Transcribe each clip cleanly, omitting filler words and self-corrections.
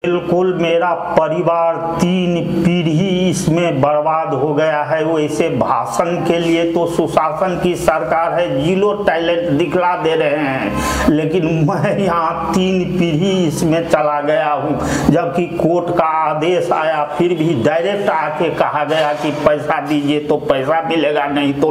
बिल्कुल मेरा परिवार 3 पीढ़ी इसमें बर्बाद हो गया है। वैसे भाषण के लिए तो सुशासन की सरकार है, जीरो टैलेंट दिखला दे रहे हैं, लेकिन मैं यहाँ 3 पीढ़ी इसमें चला गया हूँ। जबकि कोर्ट का आदेश आया फिर भी डायरेक्ट आके कहा गया कि पैसा दीजिए तो पैसा मिलेगा, नहीं तो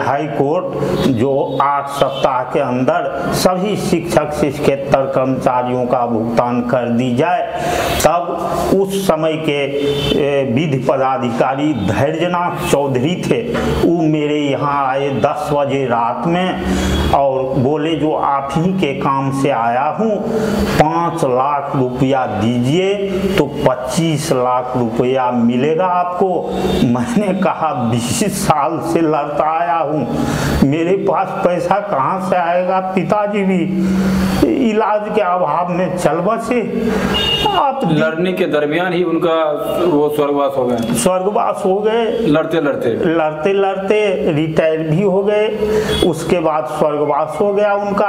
हाई कोर्ट जो 8 सप्ताह के अंदर सभी शिक्षक शिक्षकेतर कर्मचारियों का भुगतान कर दी जाए। तब उस समय के विधि पदाधिकारी धैर्यनाथ चौधरी थे, वो मेरे यहाँ आए 10 बजे रात में और बोले जो आप ही के काम से आया हूँ, 5 लाख रुपया दीजिए तो 25 लाख रुपया मिलेगा आपको। मैंने कहा 20 साल से लड़ता आया हूँ, मेरे पास पैसा कहाँ से आएगा? पिताजी भी इलाज के अभाव में चल बसे। आप लड़ने के दरमियान ही उनका वो स्वर्गवास हो गए। स्वर्गवास हो गए, लड़ते लड़ते रिटायर भी हो गए। उसके बाद स्वर्गवास हो गया उनका।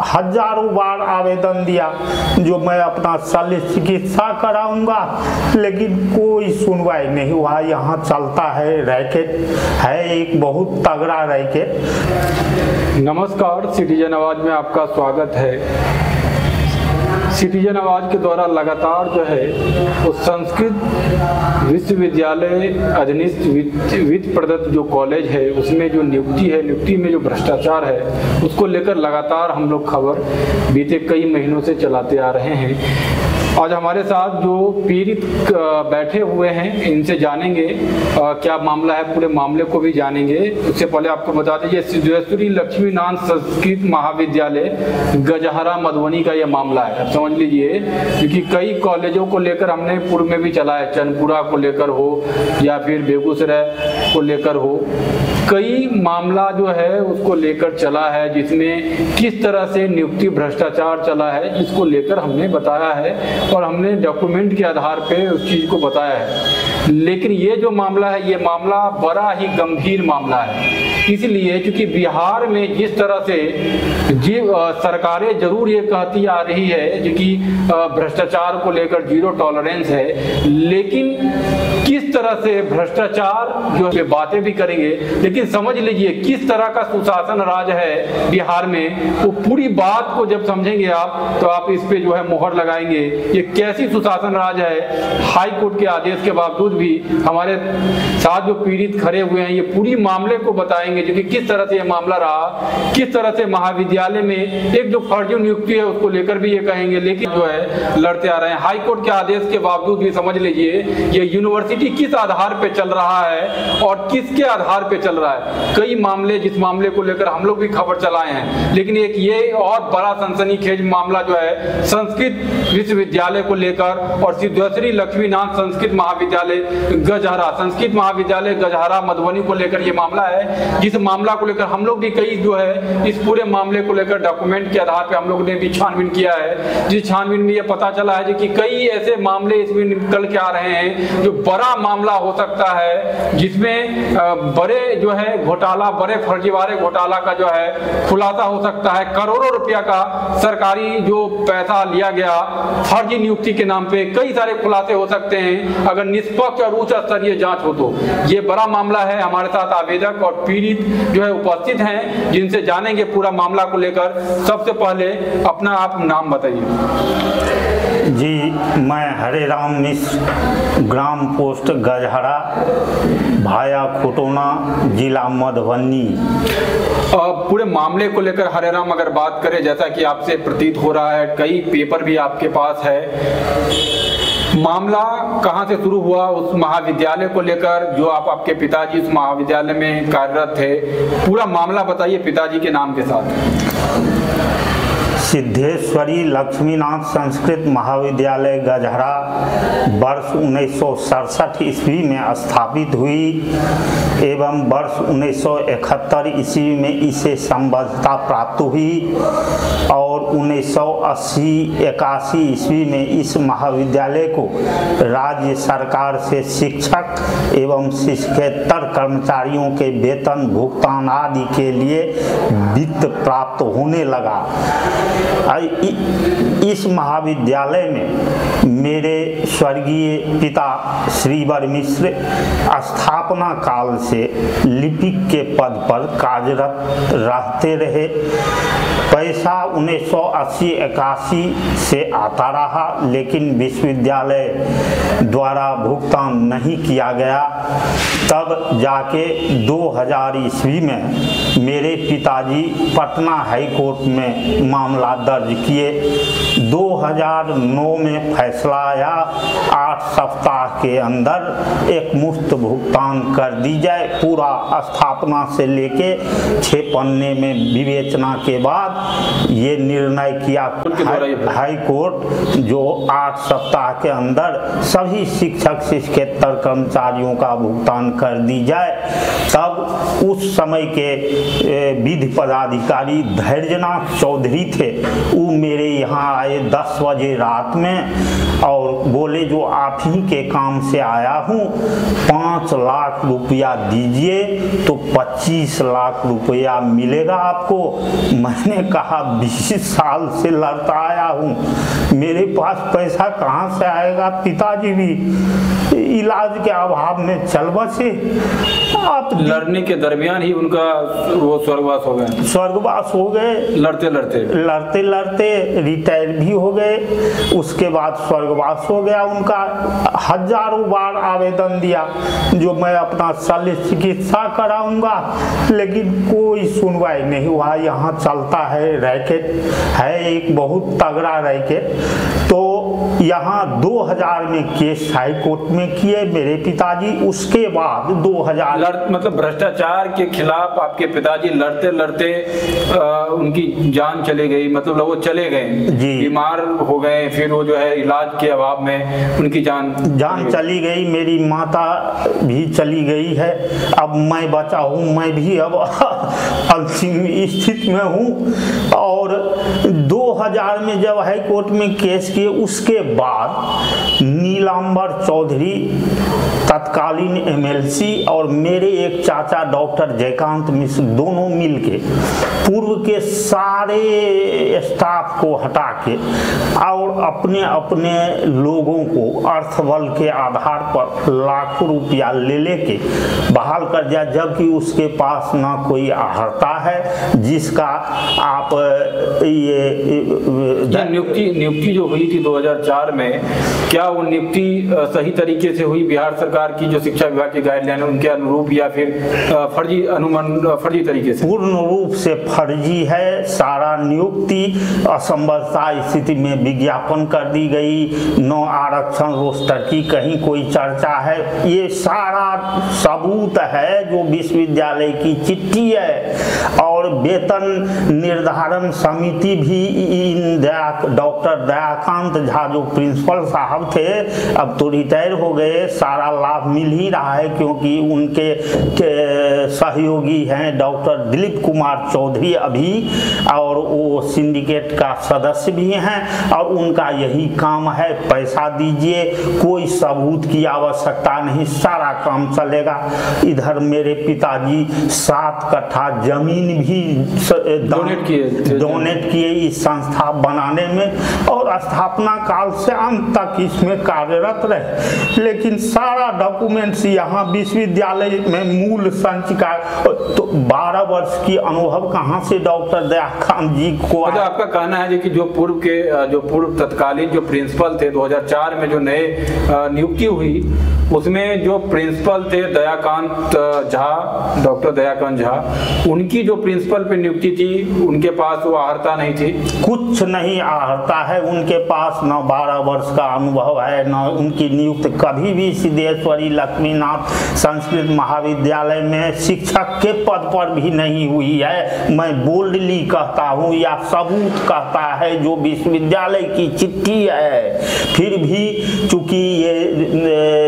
हजारों बार आवेदन दिया जो मैं अपना शल्य चिकित्सा कराऊंगा, लेकिन कोई सुनवाई नहीं हुआ। यहाँ चलता है रैकेट, है एक बहुत तगड़ा रैकेट। नमस्कार, सिटीजन आवाज में आपका स्वागत है। सिटीजन आवाज के द्वारा लगातार जो है वो संस्कृत विश्वविद्यालय अधीनस्थ वित्त प्रदत्त जो कॉलेज है उसमें जो नियुक्ति है, नियुक्ति में जो भ्रष्टाचार है उसको लेकर लगातार हम लोग खबर बीते कई महीनों से चलाते आ रहे हैं। आज हमारे साथ जो पीड़ित बैठे हुए हैं, इनसे जानेंगे क्या मामला है, पूरे मामले को भी जानेंगे। उससे पहले आपको बता दीजिए, सिद्धेश्वरी लक्ष्मीनाथ संस्कृत महाविद्यालय गजहरा मधुबनी का यह मामला है। अब समझ लीजिए, क्योंकि कई कॉलेजों को लेकर हमने पूर्व में भी चला है, चंदपुरा को लेकर हो या फिर बेगूसराय को लेकर हो, कई मामला जो है उसको लेकर चला है, जिसमें किस तरह से नियुक्ति भ्रष्टाचार चला है इसको लेकर हमने बताया है और हमने डॉक्यूमेंट के आधार पे उस चीज को बताया है। लेकिन ये जो मामला है, ये मामला बड़ा ही गंभीर मामला है, इसलिए क्योंकि बिहार में जिस तरह से सरकारें जरूर ये कहती आ रही है जो कि भ्रष्टाचार को लेकर जीरो टॉलरेंस है, लेकिन किस तरह से भ्रष्टाचार जो बातें भी करेंगे, लेकिन समझ लीजिए किस तरह का सुशासन राज है बिहार में, वो पूरी बात को जब समझेंगे आप तो आप इस पे जो है मोहर लगाएंगे ये कैसी सुशासन राज है। हाई कोर्ट के आदेश के बावजूद भी हमारे साथ जो पीड़ित खड़े हुए हैं ये पूरी मामले को बताएंगे जो कि किस तरह से ये मामला रहा, किस तरह से महाविद्यालय में एक जो फर्जी नियुक्ति है उसको लेकर भी ये कहेंगे, लेकिन जो है लड़ते आ रहे हैं। हाई कोर्ट के आदेश के बावजूद भी समझ लीजिए ये यूनिवर्सिटी किस आधार पे चल रहा है और किसके आधार पे चल रहा है। कई मामले, जिस मामले को लेकर हम लोग भी खबर चलाए हैं, लेकिन एक ये और बड़ा सनसनीखेज मामला जो है संस्कृत विश्वविद्यालय को लेकर और सिद्धेश्वरी लक्ष्मीनाथ संस्कृत महाविद्यालय गजहरा, संस्कृत महाविद्यालय गजहरा मधुबनी को लेकर ये मामला है, जिस मामला को लेकर हम लोग भी कई जो है इस पूरे मामले को लेकर डॉक्यूमेंट के आधार पे हम लोग ने भी छानबीन किया है। जिस छानबीन में ये पता चला है कि कई ऐसे मामले इसमें निकल के आ रहे हैं जो बड़ा मामला हो सकता है, जिसमें बड़े जो है घोटाला, बड़े फर्जीवाड़े घोटाला का जो है खुलासा हो सकता है। करोड़ों रुपया का सरकारी जो पैसा लिया गया फर्जी नियुक्ति के नाम पे, कई सारे खुलासे हो सकते हैं अगर निष्पक्ष और उच्च स्तरीय जांच हो तो। ये बड़ा मामला है। हमारे साथ आवेदक और पीड़ित जो है उपस्थित हैं, जिनसे जानेंगे पूरा मामला को लेकर। सबसे पहले अपना आप नाम बताइए। जी, मैं हरे राम मिश्र, ग्राम पोस्ट गजहरा, भाया खुटोना, जिला मधुबनी। पूरे मामले को लेकर हरे राम अगर बात करें, जैसा कि आपसे प्रतीत हो रहा है, कई पेपर भी आपके पास है, मामला कहां से शुरू हुआ उस महाविद्यालय को लेकर, जो आपके पिताजी उस महाविद्यालय में कार्यरत थे, पूरा मामला बताइए पिताजी के नाम के साथ। सिद्धेश्वरी लक्ष्मीनाथ संस्कृत महाविद्यालय गजहरा वर्ष 1967 ईस्वी में स्थापित हुई एवं वर्ष 1971 ईस्वी में इसे संबद्धता प्राप्त हुई और 1980-81 ईस्वी में इस महाविद्यालय को राज्य सरकार से शिक्षक एवं शिक्षकेतर कर्मचारियों के वेतन भुगतान आदि के लिए वित्त प्राप्त होने लगा। इस महाविद्यालय में मेरे स्वर्गीय पिता श्रीवर मिश्र स्थापना काल से लिपिक के पद पर कार्यरत रहते रहे। पैसा 1980-81 से आता रहा, लेकिन विश्वविद्यालय द्वारा भुगतान नहीं किया गया। तब जाके 2000 ईस्वी में मेरे पिताजी पटना हाई कोर्ट में मामला दर्ज किए। 2009 में फैसला आया 8 सप्ताह के अंदर एक मुफ्त भुगतान कर दी जाए। पूरा स्थापना से लेके 6 पन्ने में विवेचना के बाद ये निर्णय किया हाई कोर्ट, जो 8 सप्ताह के अंदर सभी शिक्षक शिक्षकेतर कर्मचारियों का भुगतान कर दी जाए। तब उस समय के विधि पदाधिकारी धैर्यनाथ चौधरी थे, वो मेरे यहाँ आए 10 बजे रात में और बोले जो आप ही के काम से आया हूँ, 5 लाख रुपया दीजिए तो 25 लाख रुपया मिलेगा आपको। मैंने कहा 20 साल से लड़ता आया हूँ, मेरे पास पैसा कहाँ से आएगा? पिताजी भी इलाज के अभाव में चल बसे। आप लड़ने के दरमियान ही उनका वो स्वर्गवास हो गए। स्वर्गवास हो गए, लड़ते लड़ते रिटायर भी हो गए। उसके बाद स्वर्गवास हो गया उनका। हजारों बार आवेदन दिया जो मैं अपना शल्य चिकित्सा कराऊंगा, लेकिन कोई सुनवाई नहीं हुआ। यहाँ चलता है रैकेट, है एक बहुत तगड़ा रैकेट। तो यहाँ 2000 में केस हाई कोर्ट में किए मेरे पिताजी। उसके बाद 2000 मतलब भ्रष्टाचार के खिलाफ आपके पिताजी लड़ते लड़ते उनकी जान चली गई, मतलब वो चले गए, बीमार हो गए, फिर वो जो है इलाज के अभाव में उनकी जान चली गई। मेरी माता भी चली गई है। अब मैं बचा हूँ, मैं भी अब अंतिम स्थिति में हूँ। और 2000 में जब हाई कोर्ट में केस किए, उसके बाद नीलांबर चौधरी तत्कालीन MLC और मेरे एक चाचा डॉक्टर जयकांत मिश्र दोनों मिलके पूर्व के सारे स्टाफ को हटा के और अपने अपने लोगों को अर्थबल के आधार पर लाखों रुपया ले लेके बहाल कर दिया, जबकि उसके पास ना कोई आहर्ता है जिसका आप ये नियुक्ति जो हुई थी 2004 में, क्या वो नियुक्ति सही तरीके से हुई? बिहार सरकार की जो शिक्षा विभाग की गाइडलाइन उनके अनुरूप, या फिर फर्जी तरीके से? पूर्ण रूप से फर्जी है। सारा नियुक्ति असंबद्धता स्थिति में विज्ञापन कर दी गई। 9 आरक्षण रोस्टर की कहीं कोई चर्चा है, ये सारा सबूत है जो विश्वविद्यालय की चिट्ठी है। और वेतन निर्धारण समिति भी इन डॉक्टर दयाकांत झा जो प्रिंसिपल साहब थे, अब तो रिटायर हो गए, सारा लाभ मिल ही रहा है क्योंकि उनके सहयोगी हैं डॉक्टर दिलीप कुमार चौधरी अभी, और वो सिंडिकेट का सदस्य भी हैं। और उनका यही काम है, पैसा दीजिए, कोई सबूत की आवश्यकता नहीं, सारा काम चलेगा। इधर मेरे पिताजी 7 कट्ठा जमीन भी डोनेट किए इस संस्था बनाने में, और स्थापना काल से अंत तक इसमें कार्यरत रहे। लेकिन सारा डॉक्यूमेंट्स यहाँ विश्वविद्यालय में मूल संचिका, तो 12 वर्ष की अनुभव कहाँ से डॉक्टर दयाकांत जी को? मतलब आपका कहना है कि जो पूर्व तत्कालीन जो प्रिंसिपल थे 2004 में जो नए नियुक्ति हुई, उसमें जो प्रिंसिपल थे दयाकांत झा, डॉक्टर दयाकांत झा, उनकी जो प्रिंसिपल पे नियुक्ति थी उनके पास वो आहर्ता नहीं थी? कुछ नहीं आहर्ता है उनके पास, न 12 वर्ष का अनुभव है, न उनकी नियुक्ति कभी भी सिद्धेश्वरी लक्ष्मीनाथ संस्कृत महाविद्यालय में शिक्षक के पद पर भी नहीं हुई है। मैं बोल्डली कहता हूँ या सबूत कहता है जो विश्वविद्यालय की चिट्ठी है। फिर भी चूंकि ये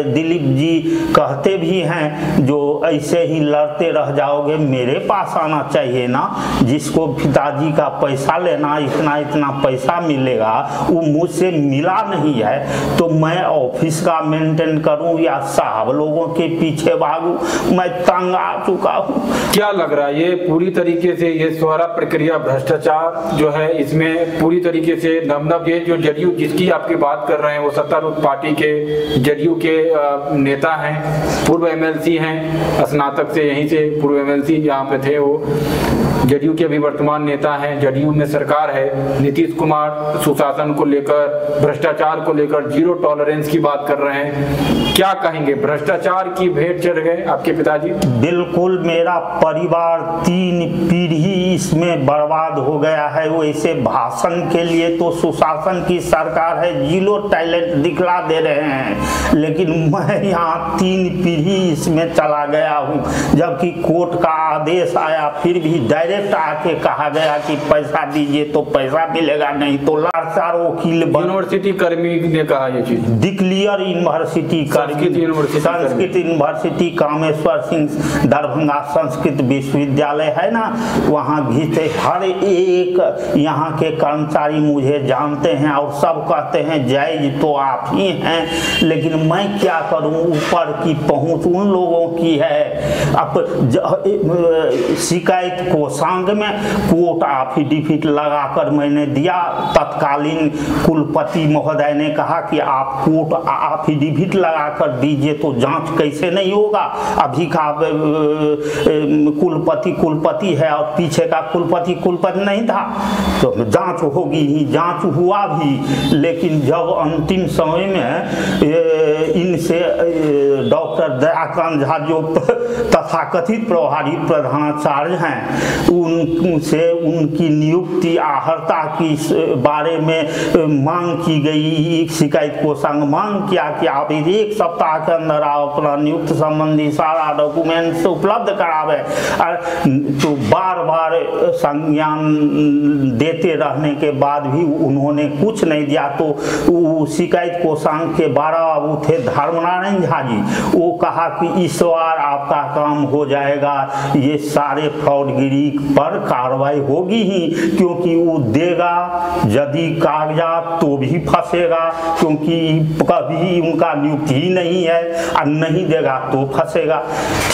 दिलीप जी कहते भी हैं जो ऐसे ही लड़ते रह जाओगे, मेरे पास आना चाहिए ना। जिसको पिताजी का पैसा लेना, इतना इतना पैसा मिलेगा, वो मुझसे मिला नहीं है तो मैं ऑफिस का मेंटेन करूं या साहब लोगों के पीछे भागूं? मैं तंग आ चुका हूं। क्या लग रहा है ये पूरी तरीके से ये सारा प्रक्रिया भ्रष्टाचार जो है इसमें पूरी तरीके से नमनब, ये जो जदयू जिसकी आपकी बात कर रहे हैं वो सत्तारूढ़ पार्टी के जदयू के नेता हैं, पूर्व एमएलसी हैं, स्नातक से यहीं से पूर्व एमएलसी यहाँ पे थे, वो जदयू के भी वर्तमान नेता हैं, जदयू में सरकार है। नीतीश कुमार सुशासन को लेकर, भ्रष्टाचार को लेकर जीरो टॉलरेंस की बात कर रहे हैं। क्या कहेंगे, भ्रष्टाचार की भेंट चढ़ गए आपके पिताजी? बिल्कुल, मेरा परिवार 3 पीढ़ी इसमें बर्बाद हो गया है। वैसे भाषण के लिए तो सुशासन की सरकार है, जीरो टैलेंट दिखला दे रहे हैं, लेकिन मैं यहाँ 3 पीढ़ी इसमें चला गया हूँ। जबकि कोर्ट का आदेश आया फिर भी डायरेक्ट आके कहा गया कि पैसा दीजिए तो पैसा मिलेगा, नहीं तो लाचार वकील। यूनिवर्सिटी कर्मी ने कहा ये चीज, declare university, Sanskrit university, Kameshwar Singh Darbhanga Sanskrit विश्वविद्यालय है ना, वहाँ घिसे हर एक यहाँ के कर्मचारी मुझे जानते हैं और सब कहते हैं जायज तो आप ही हैं, लेकिन मैं क्या करूँ, ऊपर की पहुँच उन लोगों की है। अब शिकायत कोषांग में कोर्ट एफिडेविट लगाकर मैंने दिया, तत्कालीन कुलपति महोदय ने कहा कि आप कोर्ट एफिडेविट लगाकर दीजिए तो जांच कैसे नहीं होगा, अभी का कुलपति है और पीछे का कुलपति नहीं था, तो जांच होगी ही। जांच हुआ भी, लेकिन जब अंतिम समय में इनसे डॉक्टर दयाकांत झा जो तथाकथित प्रभारी प्रधानाचार्य हैं, उनसे उनकी नियुक्ति आहर्ता की बारे में मांग की गई। शिकायत कोषांग मांग किया कि आप 1 सप्ताह के अंदर आप अपना नियुक्त संबंधी सारा डॉक्यूमेंट्स उपलब्ध करावे, तो बार बार संज्ञान देते रहने के बाद भी उन्होंने कुछ नहीं दिया। तो शिकायत कोषांग के 12 बाबू थे धर्मनारायण झा जी, वो कहा कि इस बार आपका काम हो जाएगा, ये सारे फ्रॉडगिरी पर कार्रवाई होगी ही, क्योंकि वो देगा यदि कागजात तो भी फंसेगा, क्योंकि कभी उनका नियुक्ति ही नहीं है, और नहीं देगा तो फंसेगा।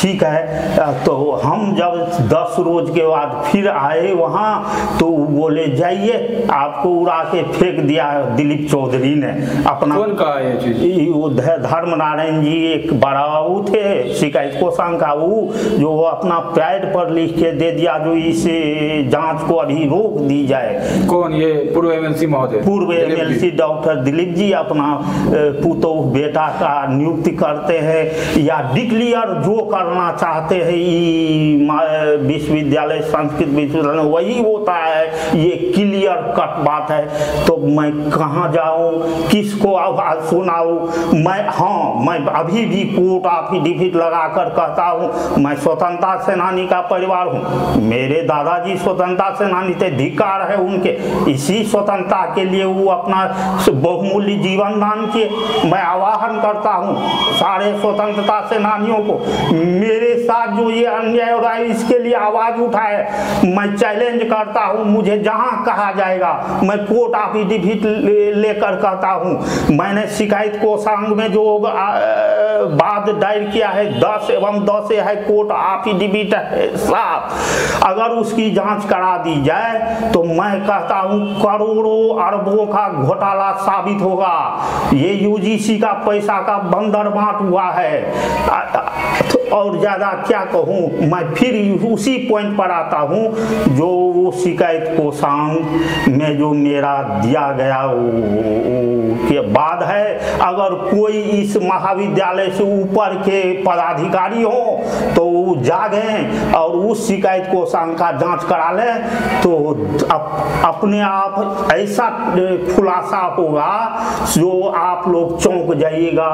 ठीक है, तो हम जब 10 रोज के बाद फिर आए वहाँ, तो बोले जाइए, आपको उड़ा के फेंक दिया दिलीप चौधरी ने अपना। कौन कहा ये चीज? वो धर्मनारायण जी एक बड़ा बाबू थे शिकायत कोषांग का, वो जो अपना पैड पर लिख के दे दिया जो इस जांच को अभी रोक दी जाए। कौन? ये पूर्व एमएलसी महोदय, पूर्व एमएलसी डॉक्टर दिलीप जी अपना पुतौ बेटा का नियुक्ति करते हैं या डिक्लेयर जो करना चाहते हैं विश्वविद्यालय, संस्कृत विश्वविद्यालय वही होता है, ये क्लियर कट बात है। तो मैं कहाँ जाऊँ, किसको आवाज सुनाऊँ? मैं अभी भी कोर्ट एफिडेविट लगाकर कहता हूँ मैं स्वतंत्रता सेनानी का परिवार हूँ, मेरे दादाजी स्वतंत्रता सेनानी थे, धिक्कार है उनके, इसी स्वतंत्रता के लिए वो अपना बहुमूल्य जीवन दान किए। मैं आह्वान करता हूँ सारे स्वतंत्रता सेनानियों को, मेरे साथ जो ये अन्याय हो रहा है इसके लिए आवाज उठाए। मैं चैलेंज करता हूँ, मुझे जहाँ कहा जाएगा मैं कोर्ट एफिडेविट लेकर कहता हूँ। मैंने शिकायत कोषांग में जो बाद दायर किया है 10 एवं 10 है कोर्ट एफिडेविट है साफ, अगर उसकी जांच करा दी जाए तो मैं कहता हूं करोड़ों अरबों का घोटाला साबित होगा। ये यूजीसी का पैसा का बंदर बांट हुआ है। और ज़्यादा क्या कहूँ, मैं फिर उसी पॉइंट पर आता हूँ जो वो शिकायत कोषांग में जो मेरा दिया गया के बाद है। अगर कोई इस महाविद्यालय से ऊपर के पदाधिकारी हो तो वो जागें और उस शिकायत कोषांग का जांच करा लें, तो अपने आप ऐसा खुलासा होगा जो आप लोग चौंक जाइएगा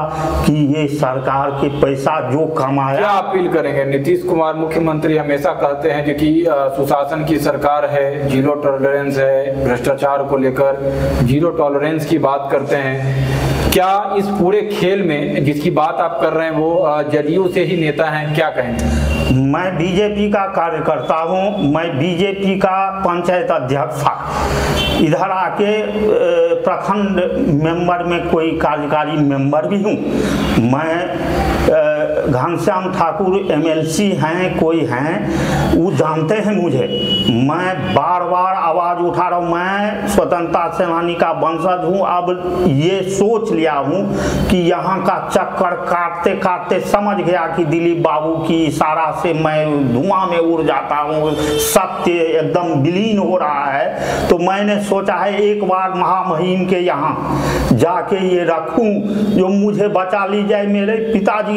कि ये सरकार के पैसा जो कमाया। क्या अपील करेंगे? नीतीश कुमार मुख्यमंत्री हमेशा कहते हैं कि सुशासन की सरकार है, जीरो टॉलरेंस है, भ्रष्टाचार को लेकर जीरो टॉलरेंस की बात करते हैं। क्या इस पूरे खेल में जिसकी बात आप कर रहे हैं वो जदयू से ही नेता हैं, क्या कहेंगे? मैं बीजेपी का कार्यकर्ता हूं, मैं बीजेपी का पंचायत अध्यक्ष था, इधर आके प्रखंड मेंबर में कोई कार्यकारी मेंबर भी हूं। मैं घनश्याम ठाकुर एमएलसी हैं, कोई हैं, वो जानते हैं मुझे। मैं बार बार आवाज उठा रहा हूं, मैं स्वतंत्रता सेनानी का वंशज हूं। अब ये सोच लिया हूं कि यहाँ का चक्कर काटते काटते समझ गया कि दिलीप बाबू की इशारा से मैं धुआं में उड़ जाता हूं, सत्य एकदम विलीन हो रहा है। तो मैंने सोचा है एक बार महामहिम के यहाँ जाके ये रखूं, जो मुझे बचा ली जाए। मेरे पिताजी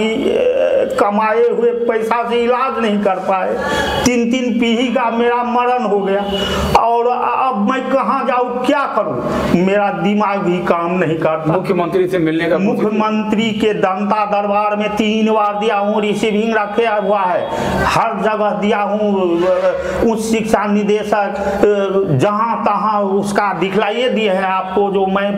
कमाए हुए पैसा से इलाज नहीं कर पाए, 3 पीढ़ी का मेरा मरण हो गया, और अब मैं कहाँ जाऊँ, क्या करूँ, मेरा दिमाग भी काम नहीं करता। मुख्यमंत्री से मिलने का, मुख्यमंत्री के जनता दरबार में 3 बार दिया हूँ, रिसीविंग रखे हुआ है, हर जगह दिया हूँ। उच्च शिक्षा निदेशक जहाँ तहाँ उसका दिखलाइए दिए है आपको, जो मैं